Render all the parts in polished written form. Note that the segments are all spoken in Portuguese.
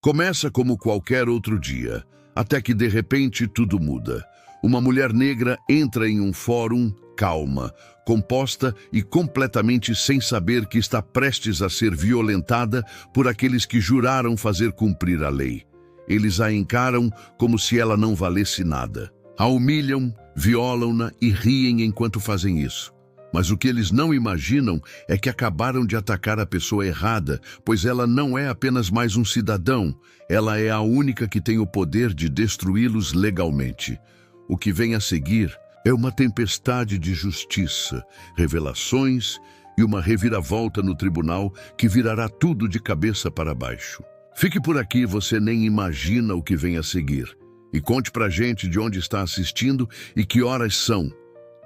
Começa como qualquer outro dia, até que de repente tudo muda. Uma mulher negra entra em um fórum calma, composta e completamente sem saber que está prestes a ser violentada por aqueles que juraram fazer cumprir a lei. Eles a encaram como se ela não valesse nada. A humilham, violam-na e riem enquanto fazem isso. Mas o que eles não imaginam é que acabaram de atacar a pessoa errada, pois ela não é apenas mais um cidadão, ela é a única que tem o poder de destruí-los legalmente. O que vem a seguir é uma tempestade de justiça, revelações e uma reviravolta no tribunal que virará tudo de cabeça para baixo. Fique por aqui, você nem imagina o que vem a seguir. E conte pra gente de onde está assistindo e que horas são.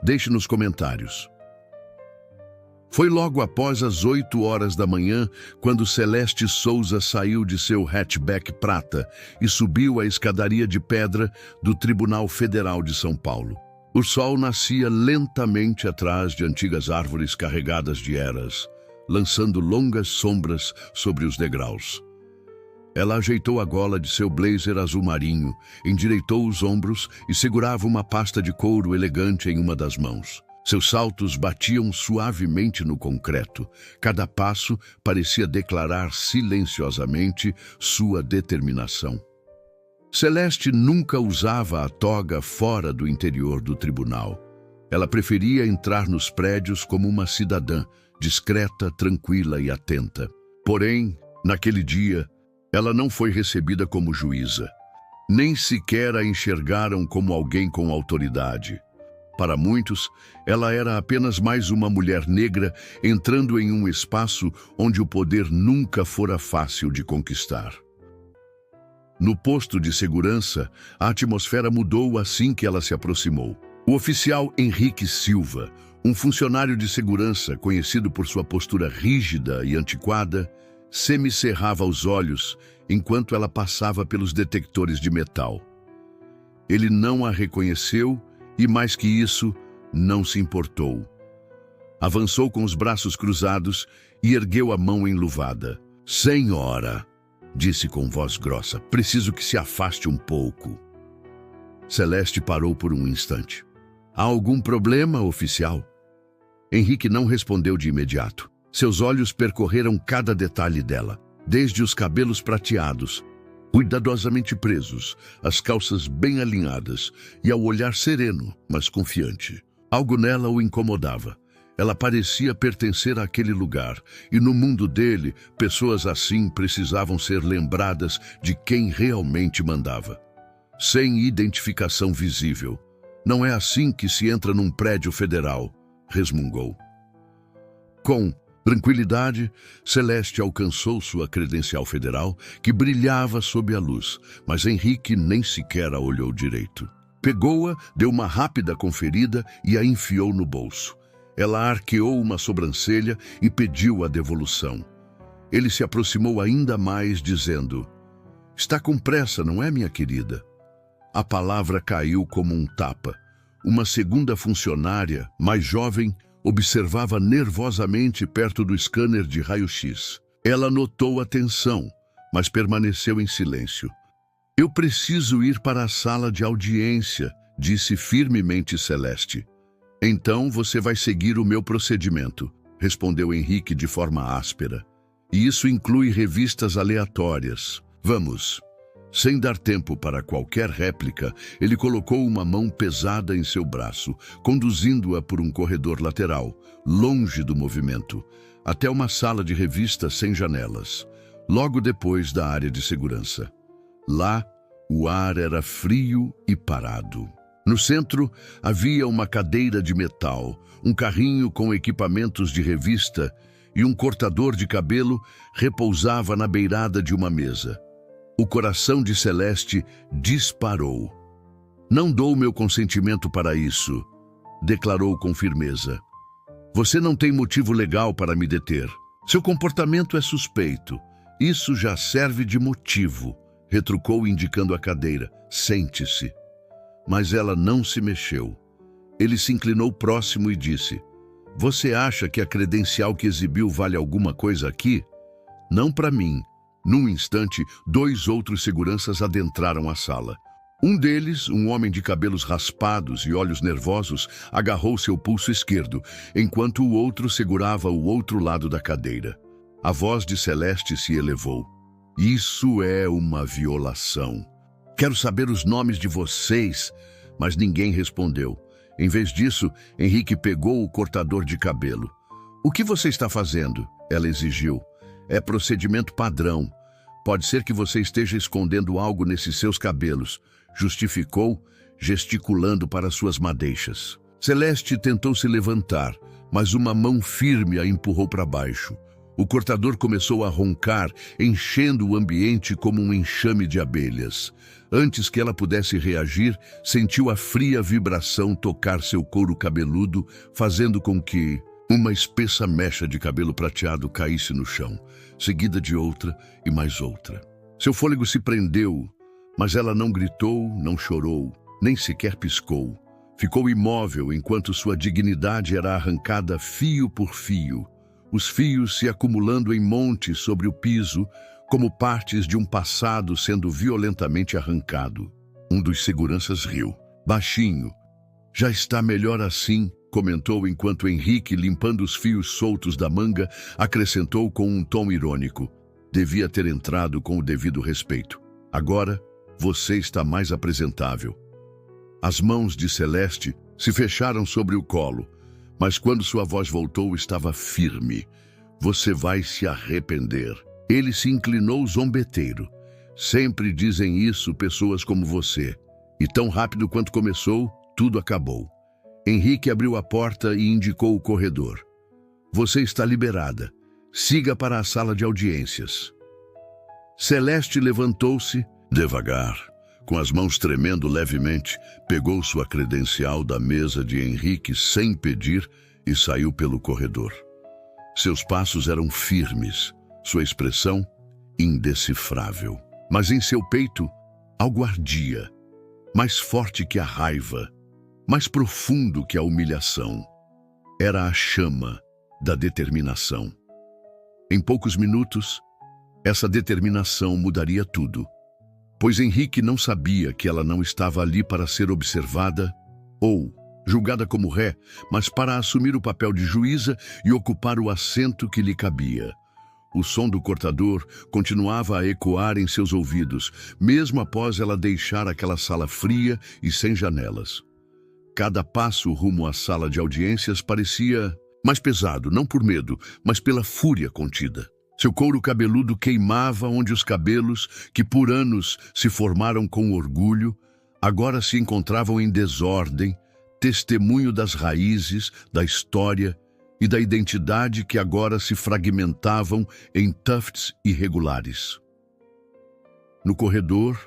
Deixe nos comentários. Foi logo após as 8 horas da manhã, quando Celeste Souza saiu de seu hatchback prata e subiu a escadaria de pedra do Tribunal Federal de São Paulo. O sol nascia lentamente atrás de antigas árvores carregadas de eras, lançando longas sombras sobre os degraus. Ela ajeitou a gola de seu blazer azul marinho, endireitou os ombros e segurava uma pasta de couro elegante em uma das mãos. Seus saltos batiam suavemente no concreto. Cada passo parecia declarar silenciosamente sua determinação. Celeste nunca usava a toga fora do interior do tribunal. Ela preferia entrar nos prédios como uma cidadã, discreta, tranquila e atenta. Porém, naquele dia, ela não foi recebida como juíza. Nem sequer a enxergaram como alguém com autoridade. Para muitos, ela era apenas mais uma mulher negra entrando em um espaço onde o poder nunca fora fácil de conquistar. No posto de segurança, a atmosfera mudou assim que ela se aproximou. O oficial Henrique Silva, um funcionário de segurança conhecido por sua postura rígida e antiquada, semicerrava os olhos enquanto ela passava pelos detectores de metal. Ele não a reconheceu e, mais que isso, não se importou. Avançou com os braços cruzados e ergueu a mão enluvada. "Senhora", disse com voz grossa, "preciso que se afaste um pouco." Celeste parou por um instante. "Há algum problema, oficial?" Henrique não respondeu de imediato. Seus olhos percorreram cada detalhe dela, desde os cabelos prateados, cuidadosamente presos, as calças bem alinhadas e ao olhar sereno, mas confiante. Algo nela o incomodava. Ela parecia pertencer àquele lugar, e no mundo dele, pessoas assim precisavam ser lembradas de quem realmente mandava. Sem identificação visível. "Não é assim que se entra num prédio federal", resmungou. Com tranquilidade, Celeste alcançou sua credencial federal, que brilhava sob a luz, mas Henrique nem sequer a olhou direito. Pegou-a, deu uma rápida conferida e a enfiou no bolso. Ela arqueou uma sobrancelha e pediu a devolução. Ele se aproximou ainda mais, dizendo: "Está com pressa, não é, minha querida?" A palavra caiu como um tapa. Uma segunda funcionária, mais jovem, observava nervosamente perto do scanner de raio-x. Ela notou a tensão, mas permaneceu em silêncio. "Eu preciso ir para a sala de audiência", disse firmemente Celeste. "Então você vai seguir o meu procedimento", respondeu Henrique de forma áspera. "E isso inclui revistas aleatórias. Vamos." Sem dar tempo para qualquer réplica, ele colocou uma mão pesada em seu braço, conduzindo-a por um corredor lateral, longe do movimento, até uma sala de revistas sem janelas, logo depois da área de segurança. Lá, o ar era frio e parado. No centro, havia uma cadeira de metal, um carrinho com equipamentos de revista e um cortador de cabelo repousava na beirada de uma mesa. O coração de Celeste disparou. "Não dou meu consentimento para isso", declarou com firmeza. "Você não tem motivo legal para me deter. Seu comportamento é suspeito. Isso já serve de motivo", retrucou indicando a cadeira. "Sente-se." Mas ela não se mexeu. Ele se inclinou próximo e disse: "Você acha que a credencial que exibiu vale alguma coisa aqui? Não para mim, Num instante, 2 outros seguranças adentraram a sala. Um deles, um homem de cabelos raspados e olhos nervosos, agarrou seu pulso esquerdo, enquanto o outro segurava o outro lado da cadeira. A voz de Celeste se elevou. Isso é uma violação. Quero saber os nomes de vocês, mas ninguém respondeu. Em vez disso, Henrique pegou o cortador de cabelo. O que você está fazendo? Ela exigiu. É procedimento padrão. Pode ser que você esteja escondendo algo nesses seus cabelos, justificou, gesticulando para suas madeixas. Celeste tentou se levantar, mas uma mão firme a empurrou para baixo. O cortador começou a roncar, enchendo o ambiente como um enxame de abelhas. Antes que ela pudesse reagir, sentiu a fria vibração tocar seu couro cabeludo, fazendo com que uma espessa mecha de cabelo prateado caísse no chão, seguida de outra e mais outra. Seu fôlego se prendeu, mas ela não gritou, não chorou, nem sequer piscou. Ficou imóvel enquanto sua dignidade era arrancada fio por fio, os fios se acumulando em montes sobre o piso, como partes de um passado sendo violentamente arrancado. Um dos seguranças riu, baixinho. Já está melhor assim, comentou enquanto Henrique, limpando os fios soltos da manga, acrescentou com um tom irônico. Devia ter entrado com o devido respeito. Agora, você está mais apresentável. As mãos de Celeste se fecharam sobre o colo, mas quando sua voz voltou, estava firme. Você vai se arrepender. Ele se inclinou zombeteiro. Sempre dizem isso pessoas como você. E tão rápido quanto começou, tudo acabou. Henrique abriu a porta e indicou o corredor. Você está liberada. Siga para a sala de audiências. Celeste levantou-se devagar. Com as mãos tremendo levemente, pegou sua credencial da mesa de Henrique sem pedir e saiu pelo corredor. Seus passos eram firmes, sua expressão indecifrável. Mas em seu peito, algo ardia, mais forte que a raiva, mais profundo que a humilhação. Era a chama da determinação. Em poucos minutos, essa determinação mudaria tudo. Pois Henrique não sabia que ela não estava ali para ser observada ou julgada como ré, mas para assumir o papel de juíza e ocupar o assento que lhe cabia. O som do cortador continuava a ecoar em seus ouvidos, mesmo após ela deixar aquela sala fria e sem janelas. Cada passo rumo à sala de audiências parecia mais pesado, não por medo, mas pela fúria contida. Seu couro cabeludo queimava onde os cabelos, que por anos se formaram com orgulho, agora se encontravam em desordem, testemunho das raízes, da história e da identidade que agora se fragmentavam em tufts irregulares. No corredor,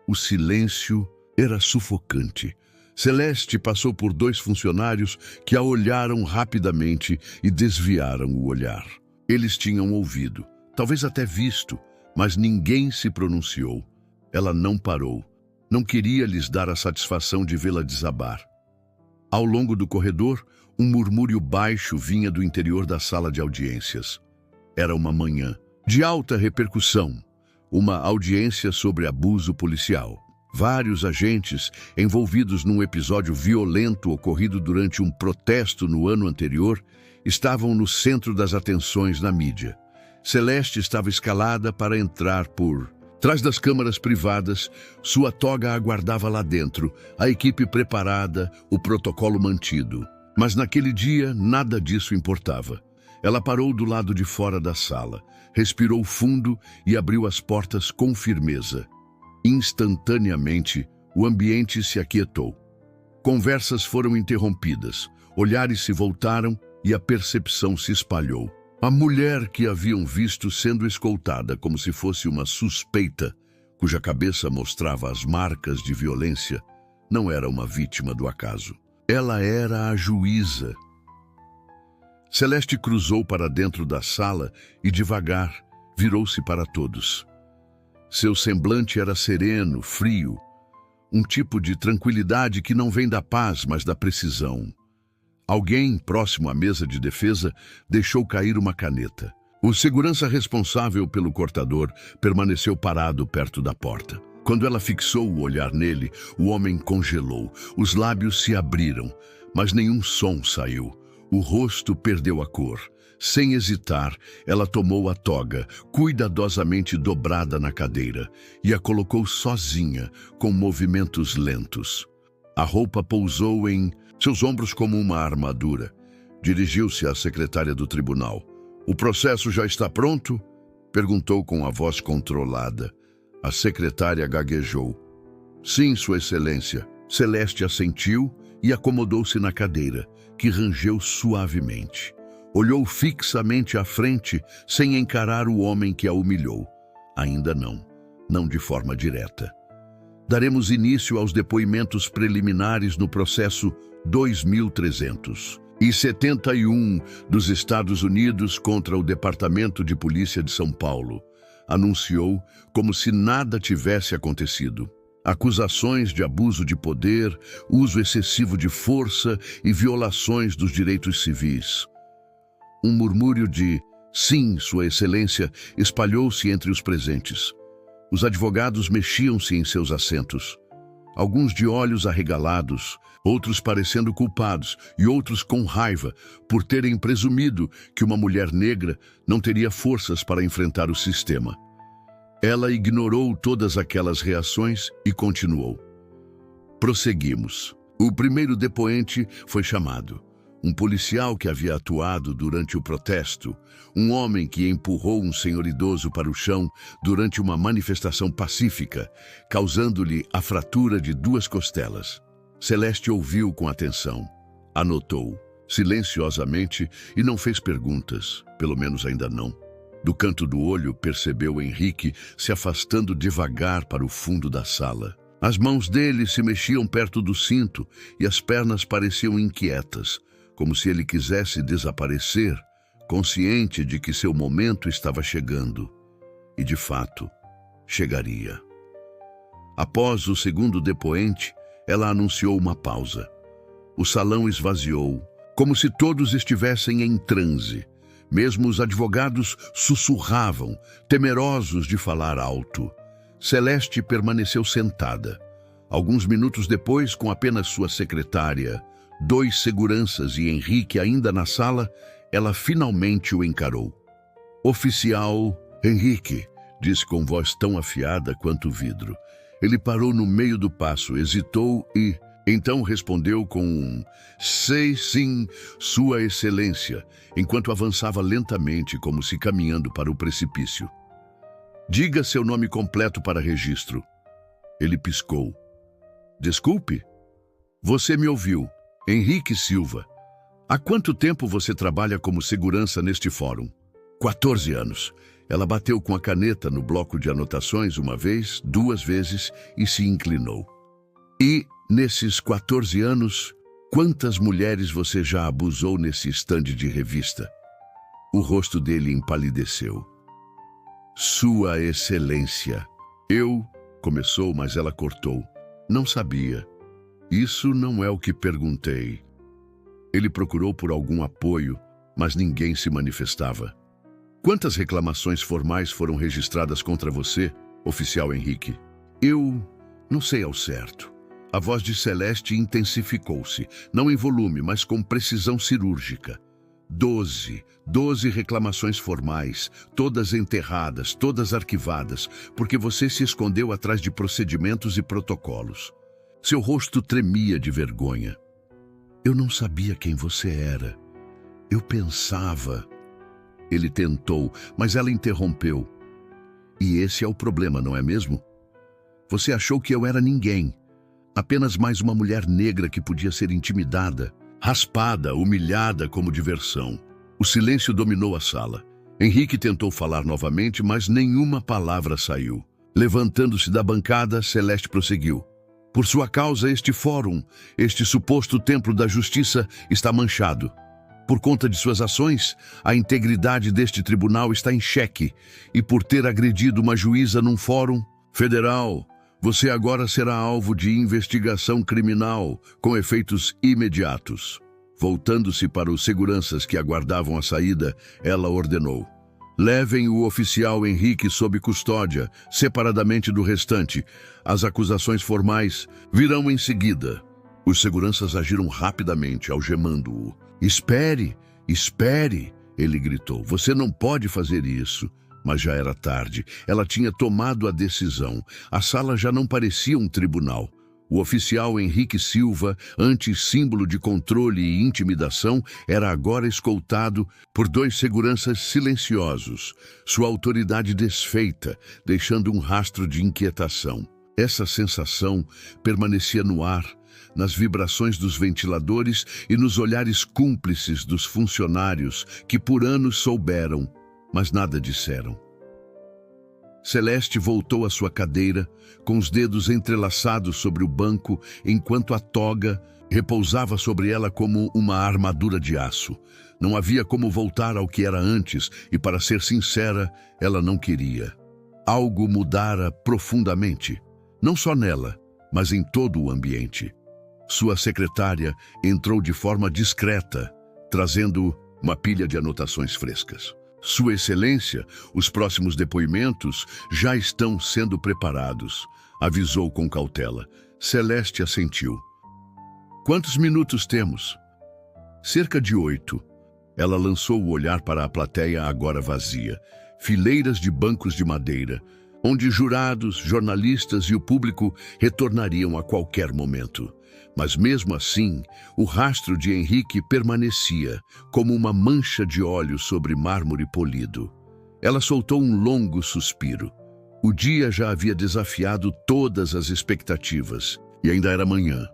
o silêncio era sufocante. Celeste passou por 2 funcionários que a olharam rapidamente e desviaram o olhar. Eles tinham ouvido, talvez até visto, mas ninguém se pronunciou. Ela não parou. Não queria lhes dar a satisfação de vê-la desabar. Ao longo do corredor, um murmúrio baixo vinha do interior da sala de audiências. Era uma manhã de alta repercussão, uma audiência sobre abuso policial. Vários agentes envolvidos num episódio violento ocorrido durante um protesto no ano anterior estavam no centro das atenções na mídia. Celeste estava escalada para entrar por trás das câmaras privadas, sua toga aguardava lá dentro, a equipe preparada, o protocolo mantido. Mas naquele dia, nada disso importava. Ela parou do lado de fora da sala, respirou fundo e abriu as portas com firmeza. Instantaneamente, o ambiente se aquietou. Conversas foram interrompidas, olhares se voltaram e a percepção se espalhou. A mulher que haviam visto sendo escoltada como se fosse uma suspeita, cuja cabeça mostrava as marcas de violência, não era uma vítima do acaso. Ela era a juíza. Celeste cruzou para dentro da sala e, devagar, virou-se para todos. Seu semblante era sereno, frio, um tipo de tranquilidade que não vem da paz, mas da precisão. Alguém, próximo à mesa de defesa, deixou cair uma caneta. O segurança responsável pelo cortador permaneceu parado perto da porta. Quando ela fixou o olhar nele, o homem congelou. Os lábios se abriram, mas nenhum som saiu. O rosto perdeu a cor. Sem hesitar, ela tomou a toga, cuidadosamente dobrada na cadeira, e a colocou sozinha, com movimentos lentos. A roupa pousou em seus ombros como uma armadura. Dirigiu-se à secretária do tribunal. "O processo já está pronto?" perguntou com a voz controlada. A secretária gaguejou. "Sim, Sua Excelência." Celeste assentiu e acomodou-se na cadeira, que rangeu suavemente. Olhou fixamente à frente, sem encarar o homem que a humilhou. Ainda não de forma direta. Daremos início aos depoimentos preliminares no processo 2371 dos Estados Unidos contra o Departamento de Polícia de São Paulo, anunciou como se nada tivesse acontecido. Acusações de abuso de poder, uso excessivo de força e violações dos direitos civis. Um murmúrio de "sim, Sua Excelência" espalhou-se entre os presentes. Os advogados mexiam-se em seus assentos. Alguns de olhos arregalados, outros parecendo culpados e outros com raiva por terem presumido que uma mulher negra não teria forças para enfrentar o sistema. Ela ignorou todas aquelas reações e continuou. Prosseguimos. O primeiro depoente foi chamado. Um policial que havia atuado durante o protesto, um homem que empurrou um senhor idoso para o chão durante uma manifestação pacífica, causando-lhe a fratura de 2 costelas. Celeste ouviu com atenção, anotou, silenciosamente, e não fez perguntas, pelo menos ainda não. Do canto do olho, percebeu Henrique se afastando devagar para o fundo da sala. As mãos dele se mexiam perto do cinto e as pernas pareciam inquietas, como se ele quisesse desaparecer, consciente de que seu momento estava chegando. E, de fato, chegaria. Após o segundo depoente, ela anunciou uma pausa. O salão esvaziou, como se todos estivessem em transe. Mesmo os advogados sussurravam, temerosos de falar alto. Celeste permaneceu sentada. Alguns minutos depois, com apenas sua secretária, 2 seguranças e Henrique ainda na sala, ela finalmente o encarou. "Oficial Henrique", disse com voz tão afiada quanto o vidro. Ele parou no meio do passo, hesitou e então respondeu com um "Sei sim, Sua Excelência", enquanto avançava lentamente, como se caminhando para o precipício. "Diga seu nome completo para registro." Ele piscou. "Desculpe?" "Você me ouviu. Henrique Silva. Há quanto tempo você trabalha como segurança neste fórum?" 14 anos. Ela bateu com a caneta no bloco de anotações uma vez, 2 vezes e se inclinou. "E, nesses 14 anos, quantas mulheres você já abusou nesse estande de revista?" O rosto dele empalideceu. "Sua Excelência." "Eu..." começou, mas ela cortou. "Não sabia. Isso não é o que perguntei." Ele procurou por algum apoio, mas ninguém se manifestava. "Quantas reclamações formais foram registradas contra você, oficial Henrique?" "Eu não sei ao certo." A voz de Celeste intensificou-se, não em volume, mas com precisão cirúrgica. 12 reclamações formais, todas enterradas, todas arquivadas, porque você se escondeu atrás de procedimentos e protocolos. Seu rosto tremia de vergonha. "Eu não sabia quem você era. Eu pensava..." Ele tentou, mas ela interrompeu. "E esse é o problema, não é mesmo? Você achou que eu era ninguém. Apenas mais uma mulher negra que podia ser intimidada, raspada, humilhada como diversão." O silêncio dominou a sala. Henrique tentou falar novamente, mas nenhuma palavra saiu. Levantando-se da bancada, Celeste prosseguiu. "Por sua causa, este fórum, este suposto templo da justiça, está manchado. Por conta de suas ações, a integridade deste tribunal está em xeque, e por ter agredido uma juíza num fórum federal, você agora será alvo de investigação criminal com efeitos imediatos." Voltando-se para os seguranças que aguardavam a saída, ela ordenou: Levem o oficial Henrique sob custódia, separadamente do restante. As acusações formais virão em seguida. Os seguranças agiram rapidamente, algemando-o. Espere, espere, ele gritou. Você não pode fazer isso. Mas já era tarde. Ela tinha tomado a decisão. A sala já não parecia um tribunal. O oficial Henrique Silva, anti-símbolo de controle e intimidação, era agora escoltado por 2 seguranças silenciosos, sua autoridade desfeita, deixando um rastro de inquietação. Essa sensação permanecia no ar, nas vibrações dos ventiladores e nos olhares cúmplices dos funcionários que por anos souberam, mas nada disseram. Celeste voltou à sua cadeira, com os dedos entrelaçados sobre o banco, enquanto a toga repousava sobre ela como uma armadura de aço. Não havia como voltar ao que era antes e, para ser sincera, ela não queria. Algo mudara profundamente, não só nela, mas em todo o ambiente. Sua secretária entrou de forma discreta, trazendo uma pilha de anotações frescas. Sua Excelência, os próximos depoimentos já estão sendo preparados, avisou com cautela. Celeste assentiu. Quantos minutos temos? Cerca de 8. Ela lançou o olhar para a plateia agora vazia. Fileiras de bancos de madeira, onde jurados, jornalistas e o público retornariam a qualquer momento. Mas mesmo assim, o rastro de Henrique permanecia, como uma mancha de óleo sobre mármore polido. Ela soltou um longo suspiro. O dia já havia desafiado todas as expectativas, e ainda era manhã.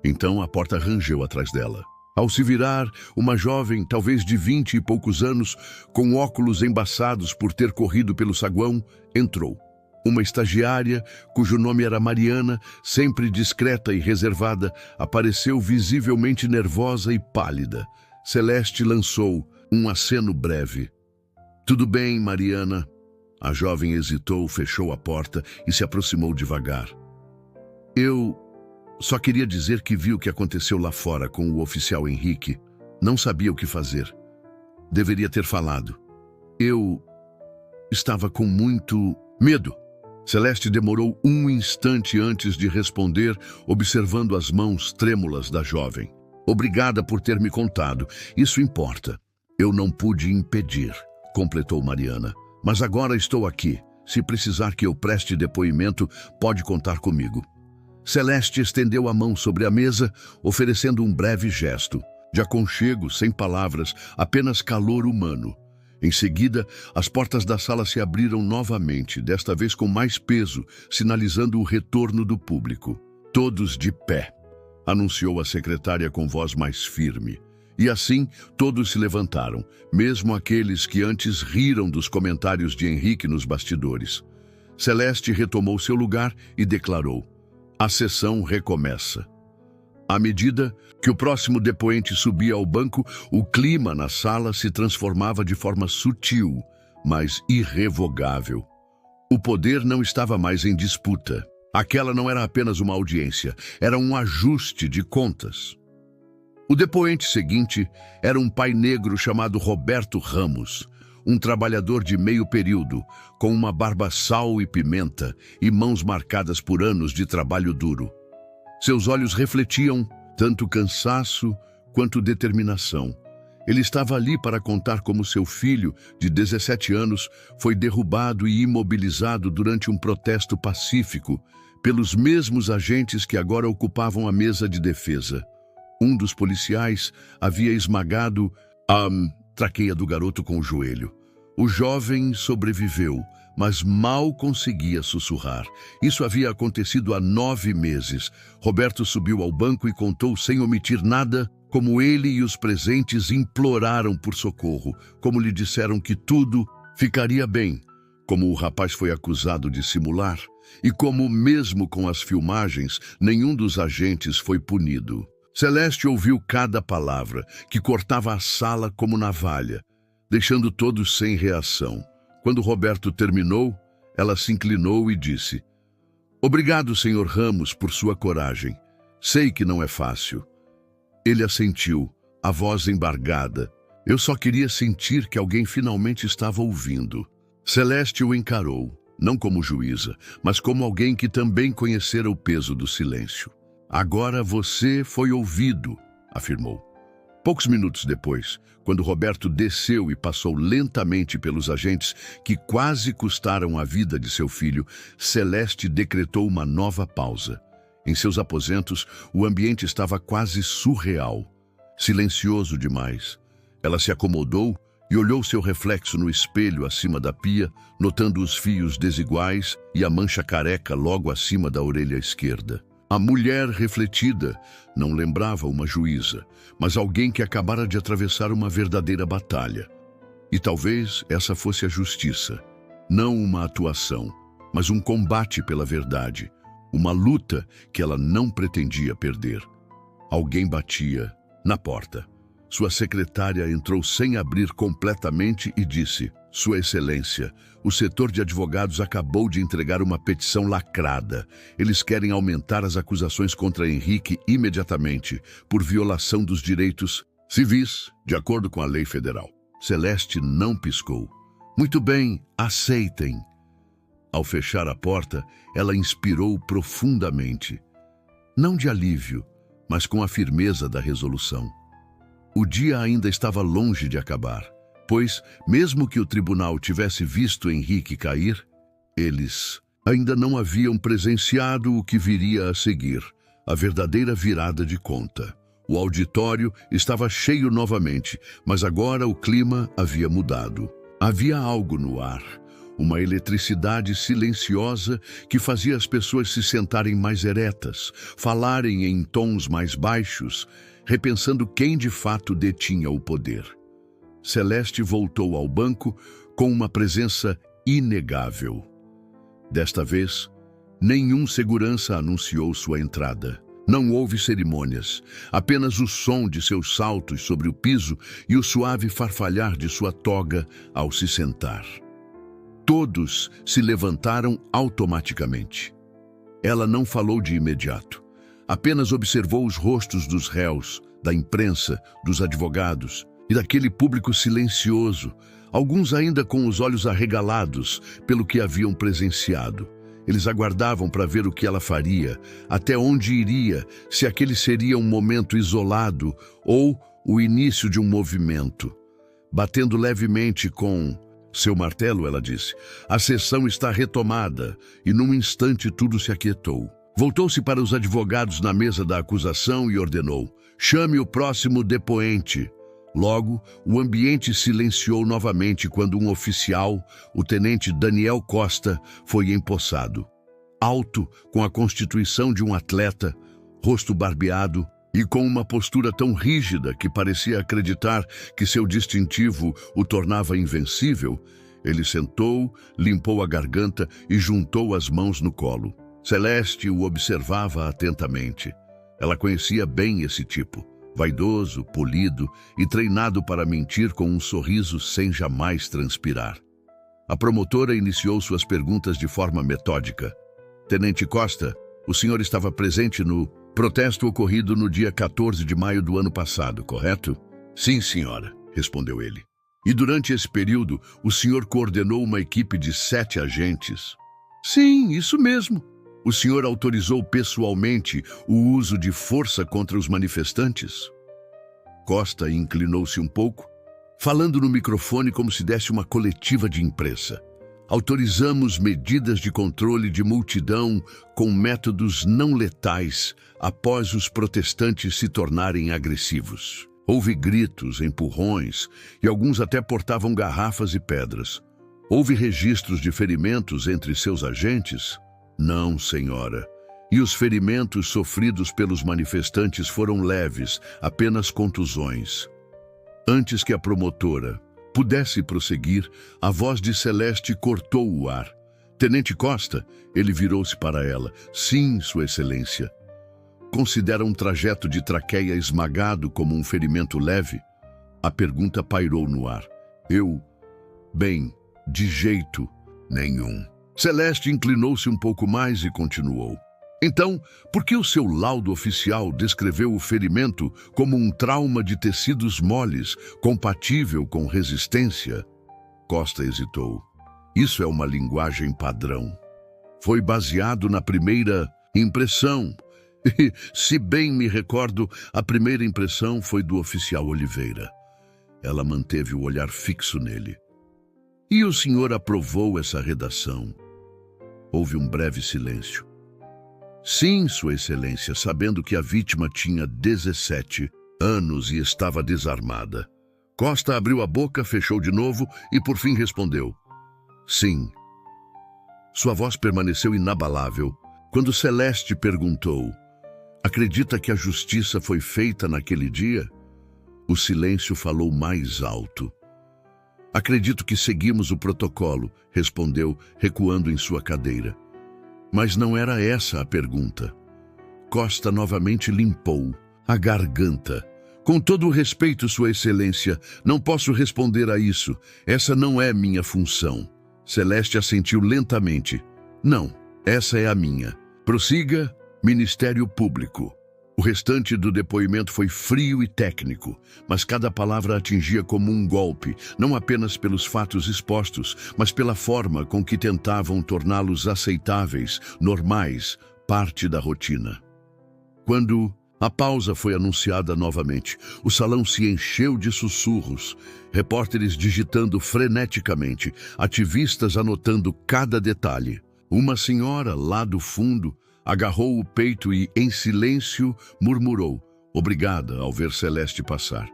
Então a porta rangeu atrás dela. Ao se virar, uma jovem, talvez de 20 e poucos anos, com óculos embaçados por ter corrido pelo saguão, entrou. Uma estagiária, cujo nome era Mariana, sempre discreta e reservada, apareceu visivelmente nervosa e pálida. Celeste lançou um aceno breve. Tudo bem, Mariana. A jovem hesitou, fechou a porta e se aproximou devagar. Eu só queria dizer que vi o que aconteceu lá fora com o oficial Henrique. Não sabia o que fazer. Deveria ter falado. Eu estava com muito medo. Celeste demorou um instante antes de responder, observando as mãos trêmulas da jovem. Obrigada por ter me contado. Isso importa. Eu não pude impedir, completou Mariana. Mas agora estou aqui. Se precisar que eu preste depoimento, pode contar comigo. Celeste estendeu a mão sobre a mesa, oferecendo um breve gesto. De aconchego, sem palavras, apenas calor humano. Em seguida, as portas da sala se abriram novamente, desta vez com mais peso, sinalizando o retorno do público. Todos de pé, anunciou a secretária com voz mais firme. E assim, todos se levantaram, mesmo aqueles que antes riram dos comentários de Henrique nos bastidores. Celeste retomou seu lugar e declarou: a sessão recomeça. À medida que o próximo depoente subia ao banco, o clima na sala se transformava de forma sutil, mas irrevogável. O poder não estava mais em disputa. Aquela não era apenas uma audiência, era um ajuste de contas. O depoente seguinte era um pai negro chamado Roberto Ramos, um trabalhador de meio período, com uma barba sal e pimenta e mãos marcadas por anos de trabalho duro. Seus olhos refletiam tanto cansaço quanto determinação. Ele estava ali para contar como seu filho, de 17 anos, foi derrubado e imobilizado durante um protesto pacífico pelos mesmos agentes que agora ocupavam a mesa de defesa. Um dos policiais havia esmagado a traqueia do garoto com o joelho. O jovem sobreviveu, mas mal conseguia sussurrar. Isso havia acontecido há 9 meses. Roberto subiu ao banco e contou sem omitir nada como ele e os presentes imploraram por socorro, como lhe disseram que tudo ficaria bem, como o rapaz foi acusado de simular, e como, mesmo com as filmagens, nenhum dos agentes foi punido. Celeste ouviu cada palavra, que cortava a sala como navalha, deixando todos sem reação. Quando Roberto terminou, ela se inclinou e disse: obrigado, Sr. Ramos, por sua coragem. Sei que não é fácil. Ele assentiu, a voz embargada. Eu só queria sentir que alguém finalmente estava ouvindo. Celeste o encarou, não como juíza, mas como alguém que também conhecera o peso do silêncio. Agora você foi ouvido, afirmou. Poucos minutos depois, quando Roberto desceu e passou lentamente pelos agentes que quase custaram a vida de seu filho, Celeste decretou uma nova pausa. Em seus aposentos, o ambiente estava quase surreal, silencioso demais. Ela se acomodou e olhou seu reflexo no espelho acima da pia, notando os fios desiguais e a mancha careca logo acima da orelha esquerda. A mulher refletida não lembrava uma juíza, mas alguém que acabara de atravessar uma verdadeira batalha. E talvez essa fosse a justiça. Não uma atuação, mas um combate pela verdade. Uma luta que ela não pretendia perder. Alguém batia na porta. Sua secretária entrou sem abrir completamente e disse: Sua Excelência, o setor de advogados acabou de entregar uma petição lacrada. Eles querem aumentar as acusações contra Henrique imediatamente, por violação dos direitos civis, de acordo com a lei federal. Celeste não piscou. Muito bem, aceitem. Ao fechar a porta, ela inspirou profundamente. Não de alívio, mas com a firmeza da resolução. O dia ainda estava longe de acabar, pois, mesmo que o tribunal tivesse visto Henrique cair, eles ainda não haviam presenciado o que viria a seguir, a verdadeira virada de conta. O auditório estava cheio novamente, mas agora o clima havia mudado. Havia algo no ar, uma eletricidade silenciosa que fazia as pessoas se sentarem mais eretas, falarem em tons mais baixos, repensando quem de fato detinha o poder. Celeste voltou ao banco com uma presença inegável. Desta vez, nenhum segurança anunciou sua entrada. Não houve cerimônias, apenas o som de seus saltos sobre o piso e o suave farfalhar de sua toga ao se sentar. Todos se levantaram automaticamente. Ela não falou de imediato. Apenas observou os rostos dos réus, da imprensa, dos advogados e daquele público silencioso, alguns ainda com os olhos arregalados pelo que haviam presenciado. Eles aguardavam para ver o que ela faria, até onde iria, se aquele seria um momento isolado ou o início de um movimento. Batendo levemente com seu martelo, ela disse: "A sessão está retomada", e num instante tudo se aquietou. Voltou-se para os advogados na mesa da acusação e ordenou: "Chame o próximo depoente." Logo, o ambiente silenciou novamente quando um oficial, o tenente Daniel Costa, foi empossado. Alto, com a constituição de um atleta, rosto barbeado e com uma postura tão rígida que parecia acreditar que seu distintivo o tornava invencível, ele sentou, limpou a garganta e juntou as mãos no colo. Celeste o observava atentamente. Ela conhecia bem esse tipo. Vaidoso, polido e treinado para mentir com um sorriso sem jamais transpirar. A promotora iniciou suas perguntas de forma metódica. "Tenente Costa, o senhor estava presente no protesto ocorrido no dia 14 de maio do ano passado, correto?" "Sim, senhora", respondeu ele. "E durante esse período, o senhor coordenou uma equipe de 7 agentes?" "Sim, isso mesmo." "O senhor autorizou pessoalmente o uso de força contra os manifestantes?" Costa inclinou-se um pouco, falando no microfone como se desse uma coletiva de imprensa. "Autorizamos medidas de controle de multidão com métodos não letais após os protestantes se tornarem agressivos. Houve gritos, empurrões e alguns até portavam garrafas e pedras. Houve registros de ferimentos entre seus agentes?" "Não, senhora. E os ferimentos sofridos pelos manifestantes foram leves, apenas contusões." Antes que a promotora pudesse prosseguir, a voz de Celeste cortou o ar. "Tenente Costa", ele virou-se para ela. "Sim, Sua Excelência." "Considera um trajeto de traqueia esmagado como um ferimento leve?" A pergunta pairou no ar. Bem, de jeito nenhum." Celeste inclinou-se um pouco mais e continuou: Então, por que o seu laudo oficial descreveu o ferimento como um trauma de tecidos moles, compatível com resistência? Costa hesitou. Isso é uma linguagem padrão. Foi baseado na primeira impressão. E, se bem me recordo, a primeira impressão foi do oficial Oliveira. Ela manteve o olhar fixo nele. E o senhor aprovou essa redação? Houve um breve silêncio. Sim, Sua Excelência, sabendo que a vítima tinha 17 anos e estava desarmada. Costa abriu a boca, fechou de novo e por fim respondeu. Sim. Sua voz permaneceu inabalável quando Celeste perguntou: acredita que a justiça foi feita naquele dia? O silêncio falou mais alto. Acredito que seguimos o protocolo, respondeu, recuando em sua cadeira. Mas não era essa a pergunta. Costa novamente limpou a garganta. Com todo o respeito, Sua Excelência, não posso responder a isso. Essa não é minha função. Celeste assentiu lentamente. Não, essa é a minha. Prossiga, Ministério Público. O restante do depoimento foi frio e técnico, mas cada palavra atingia como um golpe, não apenas pelos fatos expostos, mas pela forma com que tentavam torná-los aceitáveis, normais, parte da rotina. Quando a pausa foi anunciada novamente, o salão se encheu de sussurros, repórteres digitando freneticamente, ativistas anotando cada detalhe. Uma senhora, lá do fundo, agarrou o peito e, em silêncio, murmurou, obrigada, ao ver Celeste passar.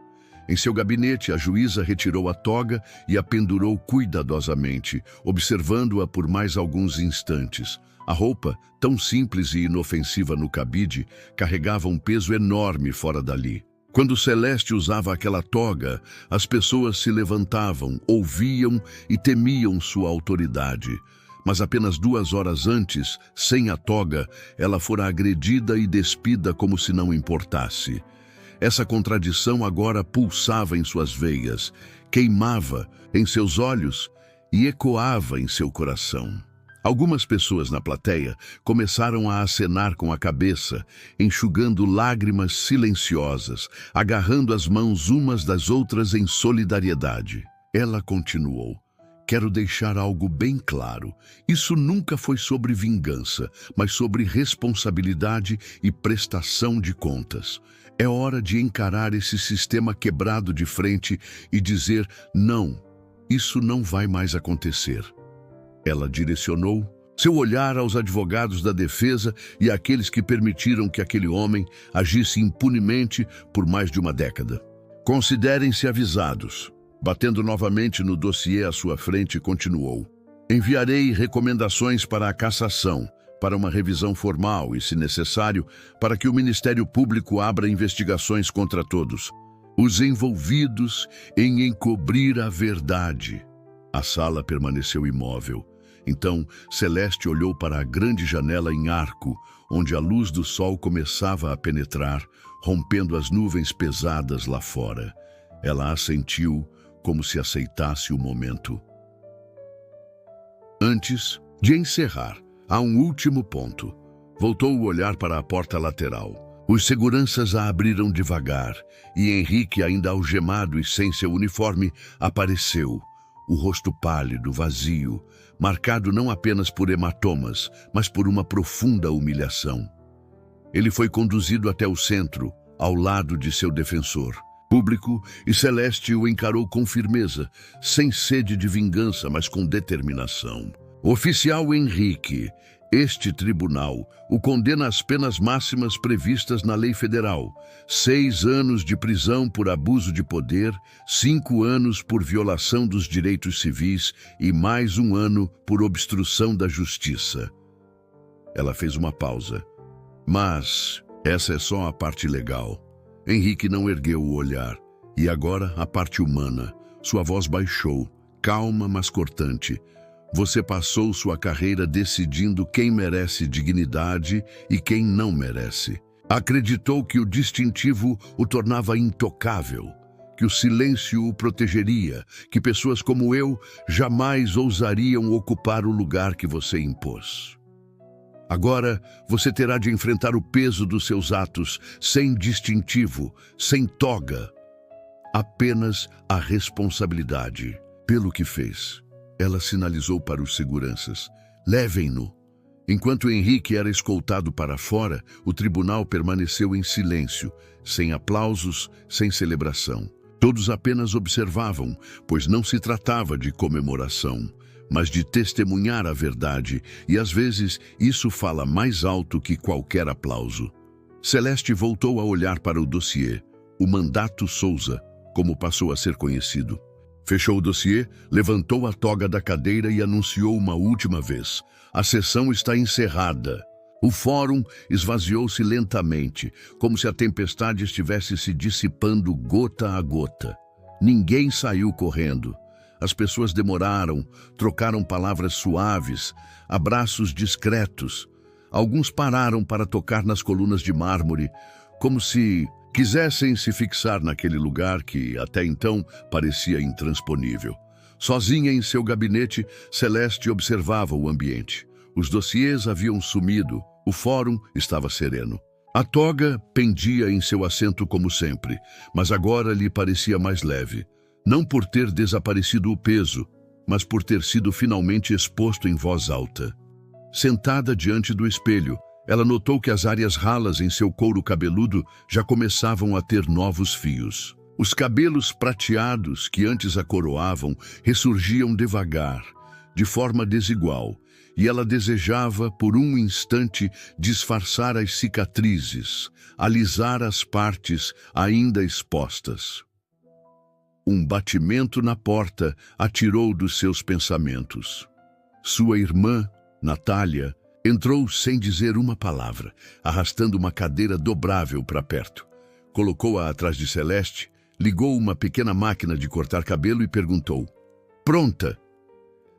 Em seu gabinete, a juíza retirou a toga e a pendurou cuidadosamente, observando-a por mais alguns instantes. A roupa, tão simples e inofensiva no cabide, carregava um peso enorme fora dali. Quando Celeste usava aquela toga, as pessoas se levantavam, ouviam e temiam sua autoridade. Mas apenas 2 horas antes, sem a toga, ela fora agredida e despida como se não importasse. Essa contradição agora pulsava em suas veias, queimava em seus olhos e ecoava em seu coração. Algumas pessoas na plateia começaram a acenar com a cabeça, enxugando lágrimas silenciosas, agarrando as mãos umas das outras em solidariedade. Ela continuou. Quero deixar algo bem claro. Isso nunca foi sobre vingança, mas sobre responsabilidade e prestação de contas. É hora de encarar esse sistema quebrado de frente e dizer, não, isso não vai mais acontecer. Ela direcionou seu olhar aos advogados da defesa e àqueles que permitiram que aquele homem agisse impunemente por mais de uma década. Considerem-se avisados. Batendo novamente no dossiê à sua frente, continuou. Enviarei recomendações para a cassação, para uma revisão formal e, se necessário, para que o Ministério Público abra investigações contra todos os envolvidos em encobrir a verdade. A sala permaneceu imóvel. Então, Celeste olhou para a grande janela em arco, onde a luz do sol começava a penetrar, rompendo as nuvens pesadas lá fora. Ela assentiu, como se aceitasse o momento. Antes de encerrar, há um último ponto. Voltou o olhar para a porta lateral. Os seguranças a abriram devagar, e Henrique, ainda algemado e sem seu uniforme, apareceu. O rosto pálido, vazio, marcado não apenas por hematomas, mas por uma profunda humilhação. Ele foi conduzido até o centro, ao lado de seu defensor. Público, e Celeste o encarou com firmeza, sem sede de vingança, mas com determinação. Oficial Henrique, este tribunal o condena às penas máximas previstas na lei federal: 6 anos de prisão por abuso de poder, 5 anos por violação dos direitos civis e mais 1 ano por obstrução da justiça. Ela fez uma pausa. Mas essa é só a parte legal. Henrique não ergueu o olhar. E agora a parte humana. Sua voz baixou, calma, mas cortante. Você passou sua carreira decidindo quem merece dignidade e quem não merece. Acreditou que o distintivo o tornava intocável, que o silêncio o protegeria, que pessoas como eu jamais ousariam ocupar o lugar que você impôs. Agora você terá de enfrentar o peso dos seus atos, sem distintivo, sem toga. Apenas a responsabilidade pelo que fez. Ela sinalizou para os seguranças: levem-no. Enquanto Henrique era escoltado para fora, o tribunal permaneceu em silêncio, sem aplausos, sem celebração. Todos apenas observavam, pois não se tratava de comemoração, mas de testemunhar a verdade, e às vezes isso fala mais alto que qualquer aplauso. Celeste voltou a olhar para o dossiê, o Mandato Souza, como passou a ser conhecido. Fechou o dossiê, levantou a toga da cadeira e anunciou uma última vez: a sessão está encerrada. O fórum esvaziou-se lentamente, como se a tempestade estivesse se dissipando gota a gota. Ninguém saiu correndo. As pessoas demoraram, trocaram palavras suaves, abraços discretos. Alguns pararam para tocar nas colunas de mármore, como se quisessem se fixar naquele lugar que, até então, parecia intransponível. Sozinha em seu gabinete, Celeste observava o ambiente. Os dossiês haviam sumido, o fórum estava sereno. A toga pendia em seu assento como sempre, mas agora lhe parecia mais leve. Não por ter desaparecido o peso, mas por ter sido finalmente exposto em voz alta. Sentada diante do espelho, ela notou que as áreas ralas em seu couro cabeludo já começavam a ter novos fios. Os cabelos prateados que antes a coroavam ressurgiam devagar, de forma desigual, e ela desejava, por um instante, disfarçar as cicatrizes, alisar as partes ainda expostas. Um batimento na porta a tirou dos seus pensamentos. Sua irmã, Natália, entrou sem dizer uma palavra, arrastando uma cadeira dobrável para perto. Colocou-a atrás de Celeste, ligou uma pequena máquina de cortar cabelo e perguntou: "Pronta?"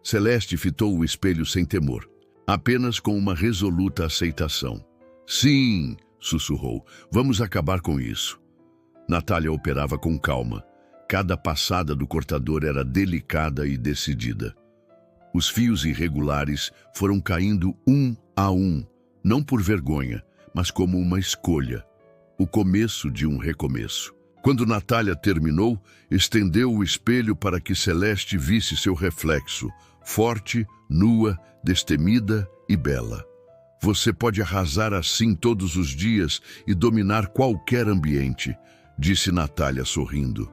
Celeste fitou o espelho sem temor, apenas com uma resoluta aceitação. "Sim", sussurrou, "vamos acabar com isso." Natália operava com calma. Cada passada do cortador era delicada e decidida. Os fios irregulares foram caindo um a um, não por vergonha, mas como uma escolha. O começo de um recomeço. Quando Natália terminou, estendeu o espelho para que Celeste visse seu reflexo, forte, nua, destemida e bela. "Você pode arrasar assim todos os dias e dominar qualquer ambiente", disse Natália sorrindo.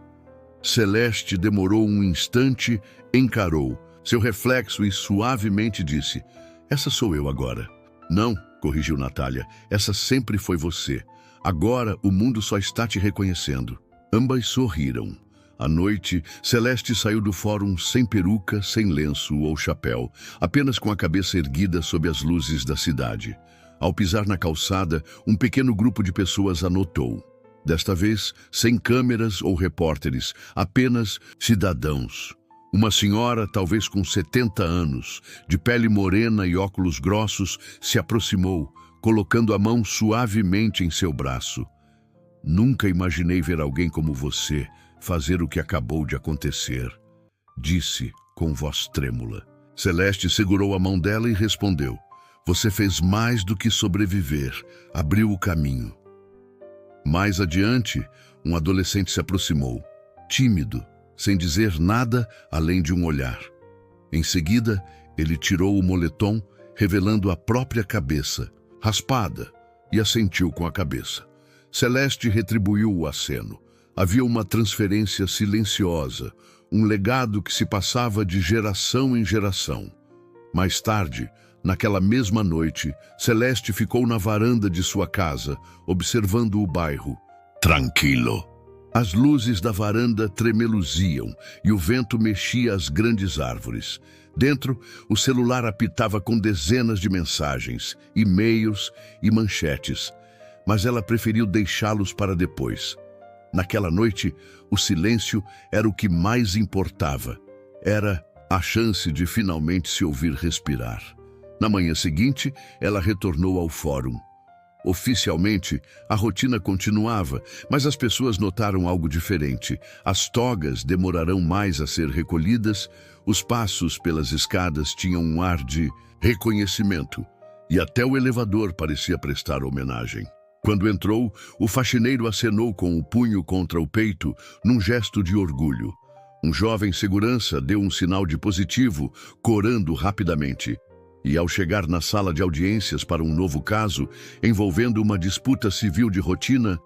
Celeste demorou um instante, encarou seu reflexo e suavemente disse: "Essa sou eu agora." "Não", corrigiu Natália, "essa sempre foi você. Agora o mundo só está te reconhecendo." Ambas sorriram. À noite, Celeste saiu do fórum sem peruca, sem lenço ou chapéu, apenas com a cabeça erguida sob as luzes da cidade. Ao pisar na calçada, um pequeno grupo de pessoas a notou. Desta vez, sem câmeras ou repórteres, apenas cidadãos. Uma senhora, talvez com 70 anos, de pele morena e óculos grossos, se aproximou, colocando a mão suavemente em seu braço. "Nunca imaginei ver alguém como você fazer o que acabou de acontecer", disse com voz trêmula. Celeste segurou a mão dela e respondeu: "Você fez mais do que sobreviver, abriu o caminho." Mais adiante, um adolescente se aproximou, tímido, sem dizer nada além de um olhar. Em seguida, ele tirou o moletom, revelando a própria cabeça, raspada, e assentiu com a cabeça. Celeste retribuiu o aceno. Havia uma transferência silenciosa, um legado que se passava de geração em geração. Mais tarde, naquela mesma noite, Celeste ficou na varanda de sua casa, observando o bairro. Tranquilo. As luzes da varanda tremeluziam e o vento mexia as grandes árvores. Dentro, o celular apitava com dezenas de mensagens, e-mails e manchetes, mas ela preferiu deixá-los para depois. Naquela noite, o silêncio era o que mais importava. Era a chance de finalmente se ouvir respirar. Na manhã seguinte, ela retornou ao fórum. Oficialmente, a rotina continuava, mas as pessoas notaram algo diferente. As togas demorarão mais a ser recolhidas, os passos pelas escadas tinham um ar de reconhecimento, e até o elevador parecia prestar homenagem. Quando entrou, o faxineiro acenou com o punho contra o peito, num gesto de orgulho. Um jovem segurança deu um sinal de positivo, corando rapidamente. E ao chegar na sala de audiências para um novo caso, envolvendo uma disputa civil de rotina,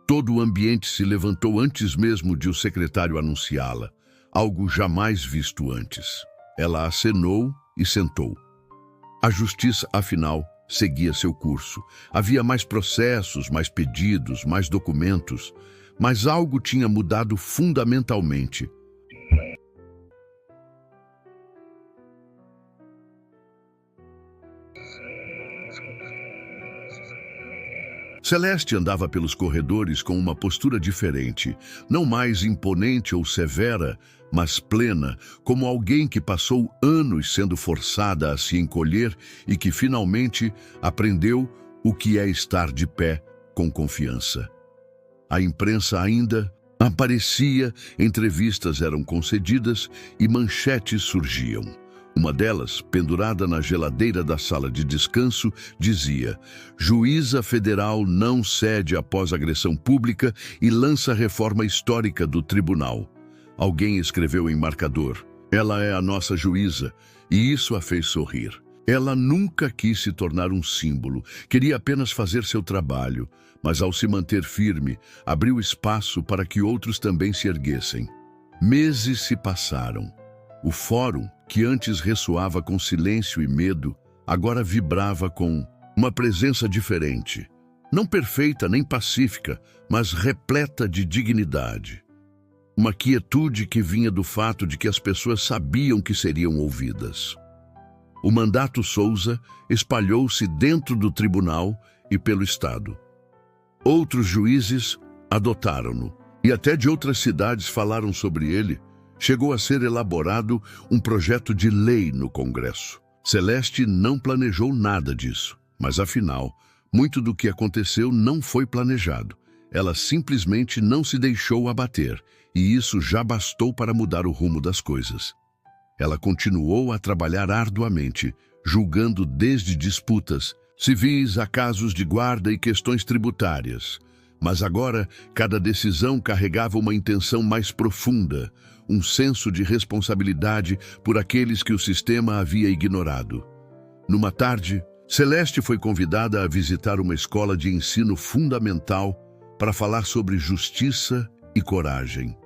todo o ambiente se levantou antes mesmo de o secretário anunciá-la, algo jamais visto antes. Ela acenou e sentou. A justiça, afinal, seguia seu curso. Havia mais processos, mais pedidos, mais documentos, mas algo tinha mudado fundamentalmente. Celeste andava pelos corredores com uma postura diferente, não mais imponente ou severa, mas plena, como alguém que passou anos sendo forçada a se encolher e que finalmente aprendeu o que é estar de pé com confiança. A imprensa ainda aparecia, entrevistas eram concedidas e manchetes surgiam. Uma delas, pendurada na geladeira da sala de descanso, dizia: Juíza federal não cede após agressão pública e lança reforma histórica do tribunal. Alguém escreveu em marcador: Ela é a nossa juíza, e isso a fez sorrir. Ela nunca quis se tornar um símbolo, queria apenas fazer seu trabalho, mas ao se manter firme, abriu espaço para que outros também se erguessem. Meses se passaram. O fórum, que antes ressoava com silêncio e medo, agora vibrava com uma presença diferente. Não perfeita nem pacífica, mas repleta de dignidade. Uma quietude que vinha do fato de que as pessoas sabiam que seriam ouvidas. O mandato Souza espalhou-se dentro do tribunal e pelo Estado. Outros juízes adotaram-no, e até de outras cidades falaram sobre ele. Chegou a ser elaborado um projeto de lei no Congresso. Celeste não planejou nada disso, mas afinal, muito do que aconteceu não foi planejado. Ela simplesmente não se deixou abater, e isso já bastou para mudar o rumo das coisas. Ela continuou a trabalhar arduamente, julgando desde disputas civis a casos de guarda e questões tributárias. Mas agora, cada decisão carregava uma intenção mais profunda, um senso de responsabilidade por aqueles que o sistema havia ignorado. Numa tarde, Celeste foi convidada a visitar uma escola de ensino fundamental para falar sobre justiça e coragem.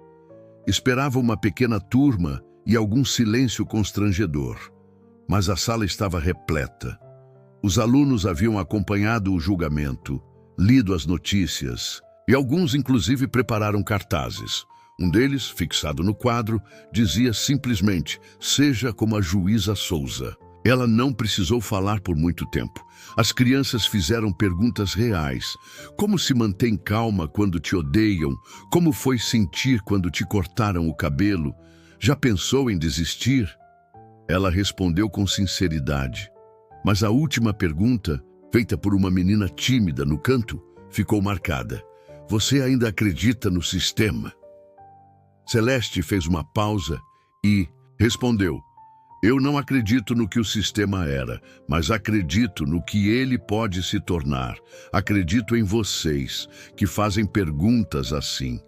Esperava uma pequena turma e algum silêncio constrangedor, mas a sala estava repleta. Os alunos haviam acompanhado o julgamento, lido as notícias, e alguns inclusive prepararam cartazes. Um deles, fixado no quadro, dizia simplesmente: Seja como a juíza Souza. Ela não precisou falar por muito tempo. As crianças fizeram perguntas reais. Como se mantém calma quando te odeiam? Como foi sentir quando te cortaram o cabelo? Já pensou em desistir? Ela respondeu com sinceridade. Mas a última pergunta, feita por uma menina tímida no canto, ficou marcada. Você ainda acredita no sistema? Celeste fez uma pausa e respondeu: Eu não acredito no que o sistema era, mas acredito no que ele pode se tornar. Acredito em vocês, que fazem perguntas assim.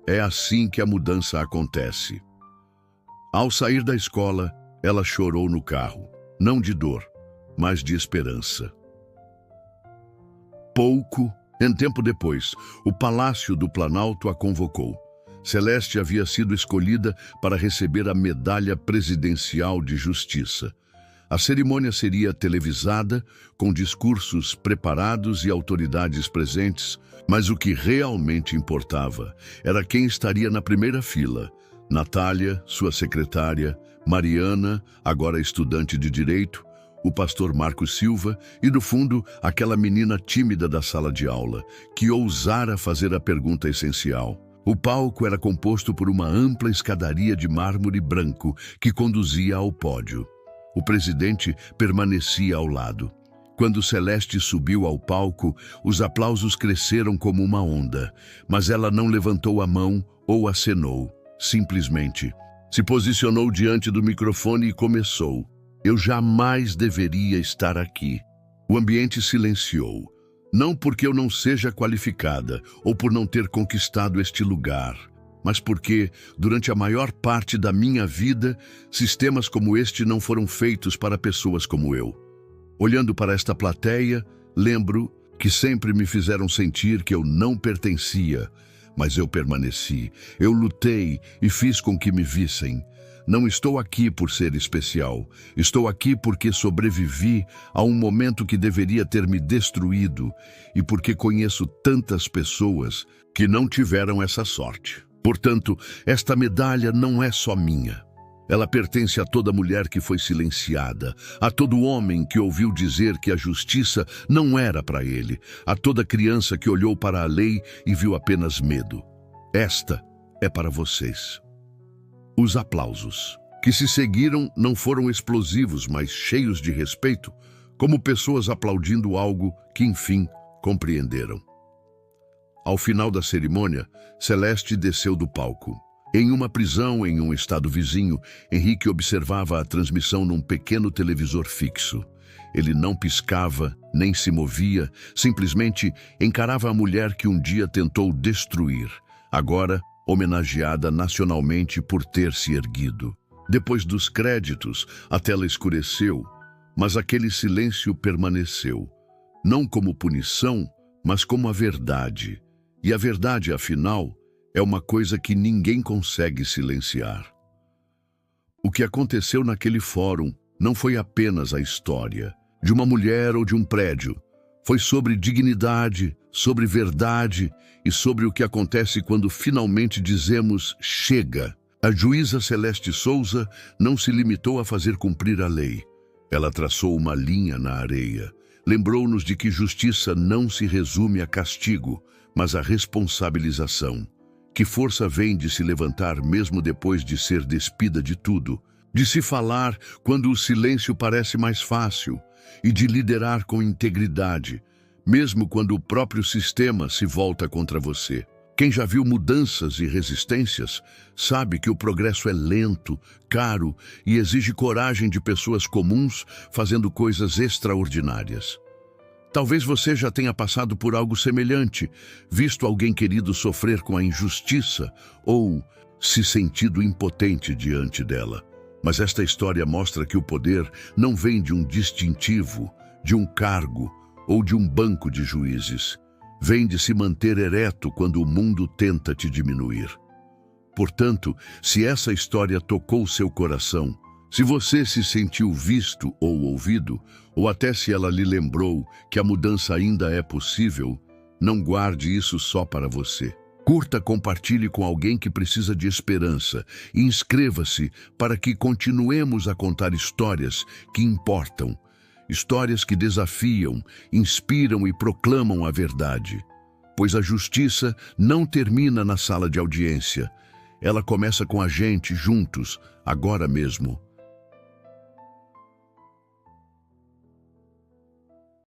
É assim que a mudança acontece. Ao sair da escola, ela chorou no carro, não de dor, mas de esperança. Tempo depois, o Palácio do Planalto a convocou. Celeste havia sido escolhida para receber a Medalha Presidencial de Justiça. A cerimônia seria televisada, com discursos preparados e autoridades presentes, mas o que realmente importava era quem estaria na primeira fila. Natália, sua secretária, Mariana, agora estudante de Direito, o pastor Marcos Silva e, no fundo, aquela menina tímida da sala de aula, que ousara fazer a pergunta essencial. O palco era composto por uma ampla escadaria de mármore branco que conduzia ao pódio. O presidente permanecia ao lado. Quando Celeste subiu ao palco, os aplausos cresceram como uma onda, mas ela não levantou a mão ou acenou. Simplesmente se posicionou diante do microfone e começou: Eu jamais deveria estar aqui. O ambiente silenciou. Não porque eu não seja qualificada ou por não ter conquistado este lugar, mas porque, durante a maior parte da minha vida, sistemas como este não foram feitos para pessoas como eu. Olhando para esta plateia, lembro que sempre me fizeram sentir que eu não pertencia, mas eu permaneci, eu lutei e fiz com que me vissem. Não estou aqui por ser especial, estou aqui porque sobrevivi a um momento que deveria ter me destruído e porque conheço tantas pessoas que não tiveram essa sorte. Portanto, esta medalha não é só minha. Ela pertence a toda mulher que foi silenciada, a todo homem que ouviu dizer que a justiça não era para ele, a toda criança que olhou para a lei e viu apenas medo. Esta é para vocês. Os aplausos que se seguiram não foram explosivos, mas cheios de respeito, como pessoas aplaudindo algo que, enfim, compreenderam. Ao final da cerimônia, Celeste desceu do palco. Em uma prisão em um estado vizinho, Henrique observava a transmissão num pequeno televisor fixo. Ele não piscava, nem se movia, simplesmente encarava a mulher que um dia tentou destruir, agora homenageada nacionalmente por ter se erguido. Depois dos créditos, a tela escureceu, mas aquele silêncio permaneceu, não como punição, mas como a verdade. E a verdade, afinal, é uma coisa que ninguém consegue silenciar. O que aconteceu naquele fórum não foi apenas a história de uma mulher ou de um prédio. Foi sobre dignidade, sobre verdade e sobre o que acontece quando finalmente dizemos chega. A juíza Celeste Souza não se limitou a fazer cumprir a lei. Ela traçou uma linha na areia. Lembrou-nos de que justiça não se resume a castigo, mas a responsabilização. Que força vem de se levantar mesmo depois de ser despida de tudo, de se falar quando o silêncio parece mais fácil e de liderar com integridade, mesmo quando o próprio sistema se volta contra você. Quem já viu mudanças e resistências sabe que o progresso é lento, caro e exige coragem de pessoas comuns fazendo coisas extraordinárias. Talvez você já tenha passado por algo semelhante, visto alguém querido sofrer com a injustiça ou se sentido impotente diante dela. Mas esta história mostra que o poder não vem de um distintivo, de um cargo ou de um banco de juízes. Vem de se manter ereto quando o mundo tenta te diminuir. Portanto, se essa história tocou seu coração, se você se sentiu visto ou ouvido, ou até se ela lhe lembrou que a mudança ainda é possível, não guarde isso só para você. Curta, compartilhe com alguém que precisa de esperança e inscreva-se para que continuemos a contar histórias que importam, histórias que desafiam, inspiram e proclamam a verdade. Pois a justiça não termina na sala de audiência. Ela começa com a gente juntos, agora mesmo.